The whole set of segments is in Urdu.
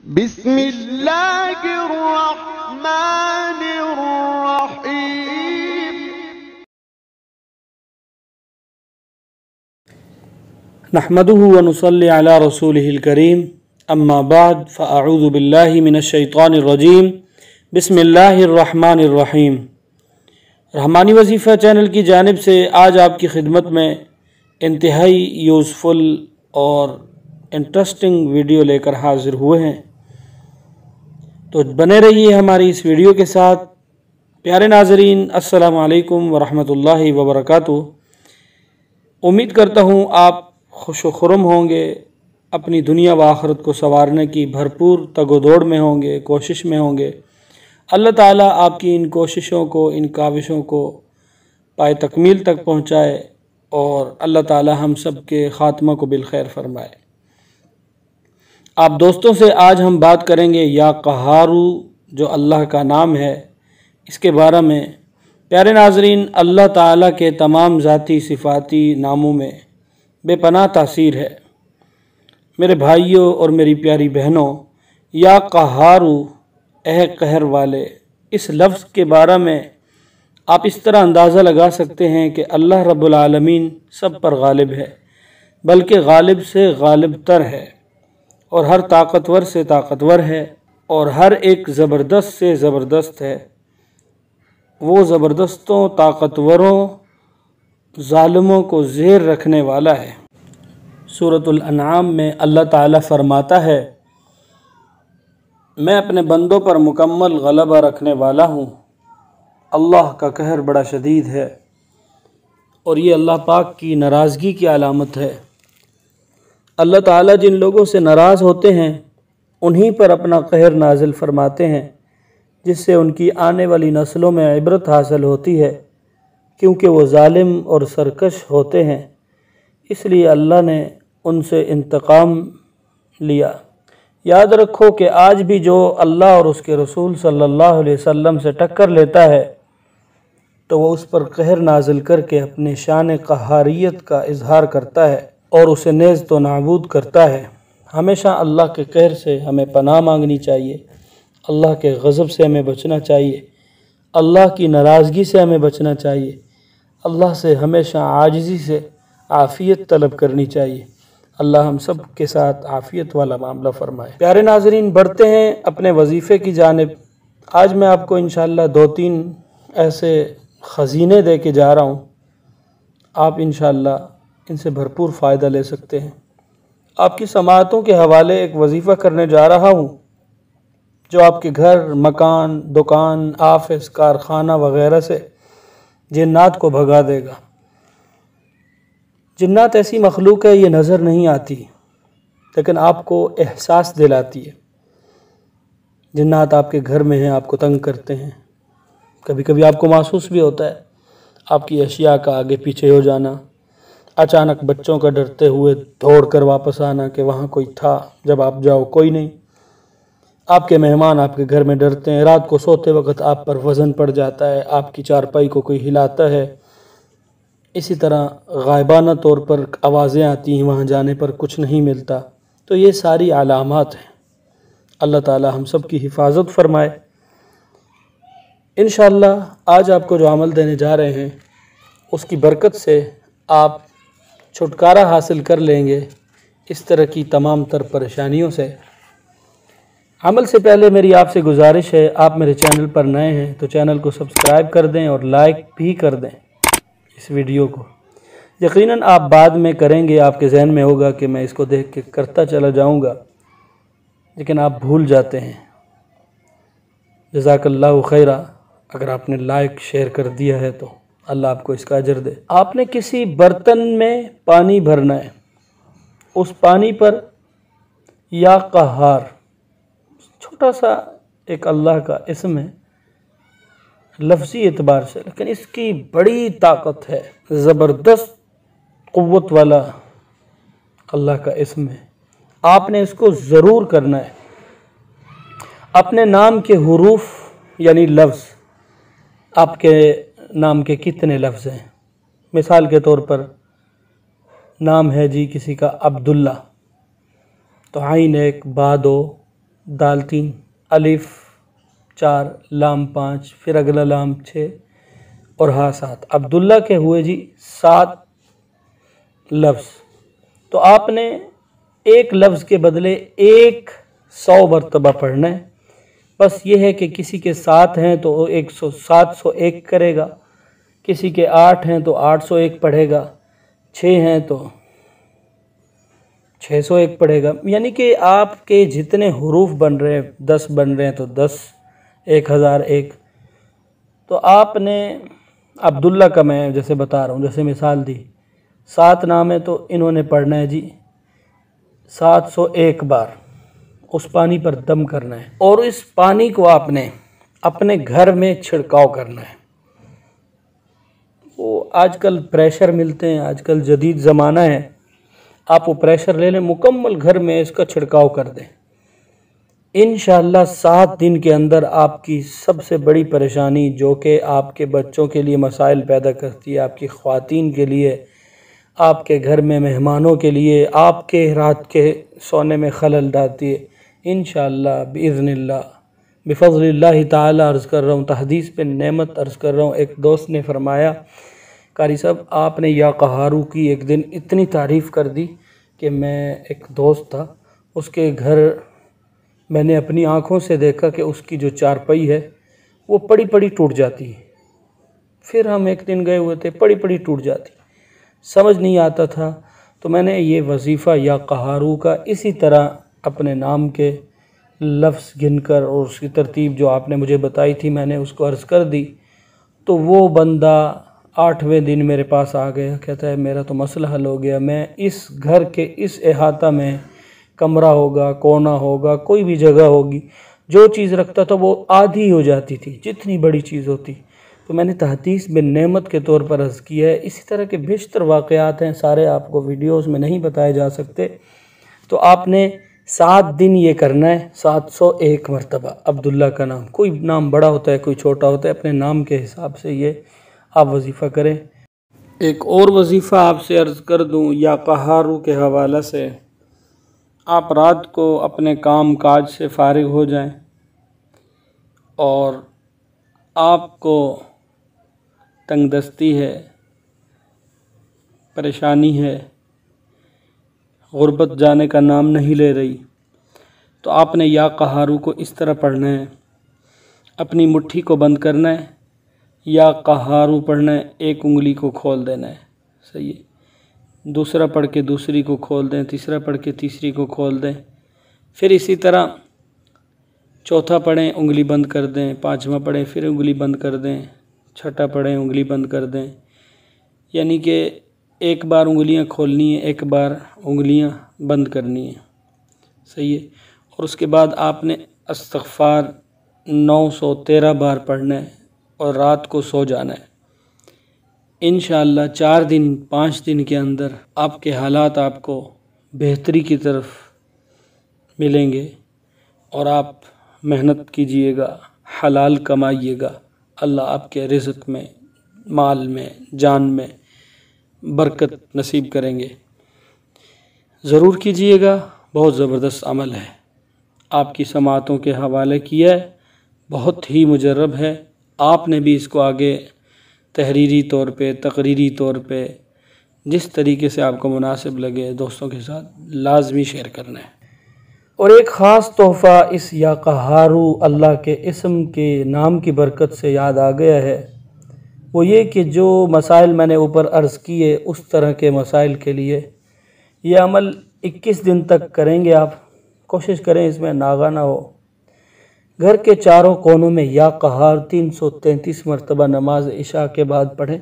بسم اللہ الرحمن الرحیم۔ نحمده ونصلي على رسوله الكريم اما بعد فاعوذ بالله من الشیطان الرجیم بسم اللہ الرحمن الرحیم۔ رحمانی وظیفہ چینل کی جانب سے آج آپ کی خدمت میں انتہائی یوزفل اور انٹرسٹنگ ویڈیو لے کر حاضر ہوئے ہیں، تو بنے رہیے ہماری اس ویڈیو کے ساتھ۔ پیارے ناظرین، السلام علیکم ورحمۃ اللہ وبرکاتہ۔ امید کرتا ہوں آپ خوش و خرم ہوں گے، اپنی دنیا و آخرت کو سنوارنے کی بھرپور تگ و دوڑ میں ہوں گے، کوشش میں ہوں گے۔ اللہ تعالیٰ آپ کی ان کوششوں کو، ان کاوشوں کو پائے تکمیل تک پہنچائے، اور اللہ تعالیٰ ہم سب کے خاتمہ کو بالخیر فرمائے۔ آپ دوستوں سے آج ہم بات کریں گے یا قہارو، جو اللہ کا نام ہے، اس کے بارے میں۔ پیارے ناظرین، اللہ تعالیٰ کے تمام ذاتی صفاتی ناموں میں بے پناہ تاثیر ہے۔ میرے بھائیوں اور میری پیاری بہنوں، یا قہارو، اے قہر والے، اس لفظ کے بارے میں آپ اس طرح اندازہ لگا سکتے ہیں کہ اللہ رب العالمین سب پر غالب ہے، بلکہ غالب سے غالب تر ہے، اور ہر طاقتور سے طاقتور ہے، اور ہر ایک زبردست سے زبردست ہے۔ وہ زبردستوں، طاقتوروں، ظالموں کو زیر رکھنے والا ہے۔ سورۃ الانعام میں اللہ تعالیٰ فرماتا ہے، میں اپنے بندوں پر مکمل غلبہ رکھنے والا ہوں، اللہ کا قہر بڑا شدید ہے۔ اور یہ اللہ پاک کی ناراضگی کی علامت ہے۔ اللہ تعالیٰ جن لوگوں سے ناراض ہوتے ہیں انہی پر اپنا قہر نازل فرماتے ہیں، جس سے ان کی آنے والی نسلوں میں عبرت حاصل ہوتی ہے، کیونکہ وہ ظالم اور سرکش ہوتے ہیں، اس لیے اللہ نے ان سے انتقام لیا۔ یاد رکھو کہ آج بھی جو اللہ اور اس کے رسول صلی اللہ علیہ وسلم سے ٹکر لیتا ہے تو وہ اس پر قہر نازل کر کے اپنے شان قہاریت کا اظہار کرتا ہے اور اسے نیز و نابود کرتا ہے۔ ہمیشہ اللہ کے قہر سے ہمیں پناہ مانگنی چاہیے، اللہ کے غضب سے ہمیں بچنا چاہیے، اللہ کی ناراضگی سے ہمیں بچنا چاہیے، اللہ سے ہمیشہ عاجزی سے عافیت طلب کرنی چاہیے۔ اللہ ہم سب کے ساتھ عافیت والا معاملہ فرمائے۔ پیارے ناظرین، بڑھتے ہیں اپنے وظیفے کی جانب۔ آج میں آپ کو انشاءاللہ 2-3 ایسے خزینے دے کے جا رہا ہوں، آپ انشاءاللہ ان سے بھرپور فائدہ لے سکتے ہیں۔ آپ کی سماعتوں کے حوالے ایک وظیفہ کرنے جا رہا ہوں جو آپ کے گھر، مکان، دکان، آفس، کارخانہ وغیرہ سے جنات کو بھگا دے گا۔ جنات ایسی مخلوق ہے، یہ نظر نہیں آتی لیکن آپ کو احساس دلاتی ہے۔ جنات آپ کے گھر میں ہیں، آپ کو تنگ کرتے ہیں۔ کبھی کبھی آپ کو محسوس بھی ہوتا ہے آپ کی اشیاء کا آگے پیچھے ہو جانا، اچانک بچوں کا ڈرتے ہوئے دوڑ کر واپس آنا کہ وہاں کوئی تھا، جب آپ جاؤ کوئی نہیں۔ آپ کے مہمان آپ کے گھر میں ڈرتے ہیں، رات کو سوتے وقت آپ پر وزن پڑ جاتا ہے، آپ کی چارپائی کو کوئی ہلاتا ہے، اسی طرح غائبانہ طور پر آوازیں آتی ہیں، وہاں جانے پر کچھ نہیں ملتا۔ تو یہ ساری علامات ہیں۔ اللہ تعالی ہم سب کی حفاظت فرمائے۔ انشاءاللہ آج آپ کو جو عمل دینے جا رہے ہیں اس کی برکت سے آپ چھٹکارا حاصل کر لیں گے اس طرح کی تمام تر پریشانیوں سے۔ عمل سے پہلے میری آپ سے گزارش ہے، آپ میرے چینل پر نئے ہیں تو چینل کو سبسکرائب کر دیں اور لائک بھی کر دیں اس ویڈیو کو۔ یقیناً آپ بعد میں کریں گے، آپ کے ذہن میں ہوگا کہ میں اس کو دیکھ کے کرتا چلا جاؤں گا، لیکن آپ بھول جاتے ہیں۔ جزاک اللہ خیرہ، اگر آپ نے لائک شیئر کر دیا ہے تو اللہ آپ کو اس کا اجر دے۔ آپ نے کسی برتن میں پانی بھرنا ہے، اس پانی پر یا قہار، چھوٹا سا ایک اللہ کا اسم ہے لفظی اعتبار سے، لیکن اس کی بڑی طاقت ہے، زبردست قوت والا اللہ کا اسم ہے۔ آپ نے اس کو ضرور کرنا ہے۔ اپنے نام کے حروف یعنی لفظ، آپ کے نام کے کتنے لفظ ہیں؟ مثال کے طور پر نام ہے جی کسی کا عبداللہ، تو عین 1 با 2 دال 3 الف 4 لام 5 پھر اگلا لام 6 اور ہا 7۔ عبداللہ کے ہوئے جی 7 لفظ۔ تو آپ نے ایک لفظ کے بدلے 100 مرتبہ پڑھنا ہے۔ بس یہ ہے کہ کسی کے 7 ہیں تو 701 کرے گا، کسی کے 8 ہیں تو 801 پڑھے گا، 6 ہیں تو 601 پڑھے گا۔ یعنی کہ آپ کے جتنے حروف بن رہے ہیں، 10 بن رہے ہیں تو 10 1001۔ تو آپ نے عبداللہ کا میں جیسے بتا رہا ہوں، جیسے مثال دی، 7 نام ہے تو انہوں نے پڑھنا ہے جی 701 بار، اس پانی پر دم کرنا ہے، اور اس پانی کو آپ نے اپنے گھر میں چھڑکاؤ کرنا ہے۔ وہ آج کل پریشر ملتے ہیں، آج کل جدید زمانہ ہے، آپ وہ پریشر لے لیں، مکمل گھر میں اس کا چھڑکاؤ کر دیں۔ انشاءاللہ 7 دن کے اندر آپ کی سب سے بڑی پریشانی جو کہ آپ کے بچوں کے لیے مسائل پیدا کرتی ہے، آپ کی خواتین کے لیے، آپ کے گھر میں مہمانوں کے لیے، آپ کے رات کے سونے میں خلل ڈالتی ہے، انشاءاللہ باذن اللہ بفضل اللہ تعالی عرض کر رہا ہوں، تحدیث پہ نعمت عرض کر رہا ہوں۔ ایک دوست نے فرمایا، قاری صاحب آپ نے یا قہارو کی ایک دن اتنی تعریف کر دی کہ میں، ایک دوست تھا، اس کے گھر میں نے اپنی آنکھوں سے دیکھا کہ اس کی جو چارپائی ہے وہ پڑی پڑی ٹوٹ جاتی ہے۔ پھر ہم ایک دن گئے ہوئے تھے، پڑی پڑی ٹوٹ جاتی، سمجھ نہیں آتا تھا، تو میں نے یہ وظیفہ یا قہارو کا اسی طرح اپنے نام کے لفظ گن کر اور اس کی ترتیب جو آپ نے مجھے بتائی تھی میں نے اس کو عرض کر دی، تو وہ بندہ 8ویں دن میرے پاس آ گیا، کہتا ہے میرا تو مسئلہ حل ہو گیا، میں اس گھر کے اس احاطہ میں کمرہ ہوگا، کونا ہوگا، کوئی بھی جگہ ہوگی، جو چیز رکھتا تھا وہ آدھی ہو جاتی تھی جتنی بڑی چیز ہوتی۔ تو میں نے تحدیث بن نعمت کے طور پر عرض کیا ہے۔ اسی طرح کے بیشتر واقعات ہیں، سارے آپ کو ویڈیوز میں نہیں بتائے جا سکتے۔ تو آپ نے 7 دن یہ کرنا ہے، 701 مرتبہ عبداللہ کا نام، کوئی نام بڑا ہوتا ہے کوئی چھوٹا ہوتا ہے، اپنے نام کے حساب سے یہ آپ وظیفہ کریں۔ ایک اور وظیفہ آپ سے عرض کر دوں یا قہارو کے حوالہ سے، آپ رات کو اپنے کام کاج سے فارغ ہو جائیں اور آپ کو تنگ دستی ہے، پریشانی ہے، غربت جانے کا نام نہیں لے رہی، تو آپ نے یا قہارو کو اس طرح پڑھنا ہے، اپنی مٹھی کو بند کرنا ہے، یا قہارو پڑھنا ہے، ایک انگلی کو کھول دینا ہے، صحیح ہے، دوسرا پڑھ کے دوسری کو کھول دیں، تیسرا پڑھ کے تیسری کو کھول دیں، پھر اسی طرح چوتھا پڑھیں انگلی بند کر دیں، 5واں پڑھیں پھر انگلی بند کر دیں، چھٹا پڑھیں انگلی بند کر دیں، یعنی کہ ایک بار انگلیاں کھولنی ہیں، ایک بار انگلیاں بند کرنی ہیں، صحیح ہے، اور اس کے بعد آپ نے استغفار 913 بار پڑھنا ہے اور رات کو سو جانا ہے۔ انشاءاللہ 4 دن 5 دن کے اندر آپ کے حالات آپ کو بہتری کی طرف ملیں گے، اور آپ محنت کیجئے گا، حلال کمائیے گا، اللہ آپ کے رزق میں، مال میں، جان میں برکت نصیب کریں گے۔ ضرور کیجئے گا، بہت زبردست عمل ہے، آپ کی سماعتوں کے حوالے کیا ہے، بہت ہی مجرب ہے، آپ نے بھی اس کو آگے تحریری طور پہ، تقریری طور پہ، جس طریقے سے آپ کو مناسب لگے دوستوں کے ساتھ لازمی شیئر کرنا ہے۔ اور ایک خاص تحفہ اس یا قہارو اللہ کے اسم کے نام کی برکت سے یاد آ گیا ہے، وہ یہ کہ جو مسائل میں نے اوپر عرض کیے اس طرح کے مسائل کے لیے یہ عمل 21 دن تک کریں گے آپ، کوشش کریں اس میں ناغہ نہ ہو۔ گھر کے چاروں کونوں میں یا قہار 333 مرتبہ نماز عشاء کے بعد پڑھیں،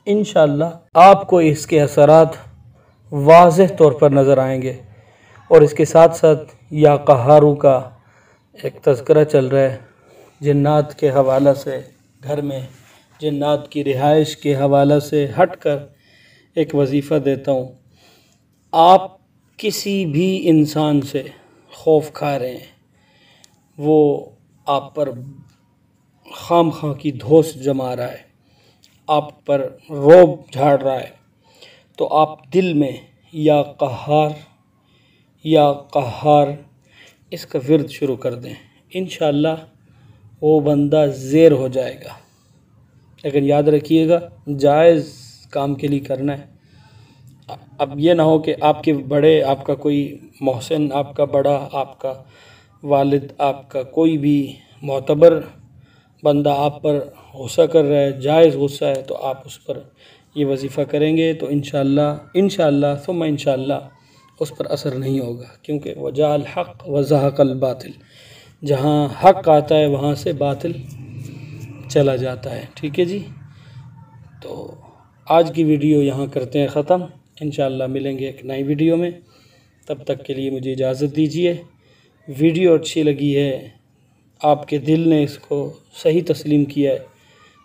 انشاءاللہ آپ کو اس کے اثرات واضح طور پر نظر آئیں گے۔ اور اس کے ساتھ ساتھ یا قہارو کا ایک تذکرہ چل رہا ہے، جنات کے حوالہ سے، گھر میں جنات کی رہائش کے حوالہ سے ہٹ کر ایک وظیفہ دیتا ہوں۔ آپ کسی بھی انسان سے خوف کھا رہے ہیں، وہ آپ پر خام خواہ کی دھوس جما رہا ہے، آپ پر رعب جھاڑ رہا ہے، تو آپ دل میں یا قہار اس کا ورد شروع کر دیں، انشاءاللہ وہ بندہ زیر ہو جائے گا۔ لیکن یاد رکھیے گا جائز کام کے لیے کرنا ہے۔ اب یہ نہ ہو کہ آپ کے بڑے، آپ کا کوئی محسن، آپ کا بڑا، آپ کا والد، آپ کا کوئی بھی معتبر بندہ آپ پر غصہ کر رہا ہے، جائز غصہ ہے، تو آپ اس پر یہ وظیفہ کریں گے تو انشاءاللہ ثم انشاءاللہ اس پر اثر نہیں ہوگا، کیونکہ وجاء الحق وزہق الباطل، جہاں حق آتا ہے وہاں سے باطل چلا جاتا ہے۔ ٹھیک ہے جی، تو آج کی ویڈیو یہاں کرتے ہیں ختم، انشاءاللہ ملیں گے ایک نئی ویڈیو میں، تب تک کے لیے مجھے اجازت دیجیے۔ ویڈیو اچھی لگی ہے، آپ کے دل نے اس کو صحیح تسلیم کیا ہے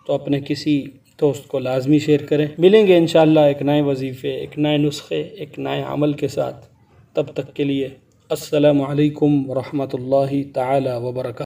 تو اپنے کسی دوست کو لازمی شیئر کریں۔ ملیں گے انشاءاللہ ایک نئے وظیفے، ایک نئے نسخے، ایک نئے عمل کے ساتھ، تب تک کے لیے السلام علیکم ورحمۃ اللہ تعالی وبرکاتہ۔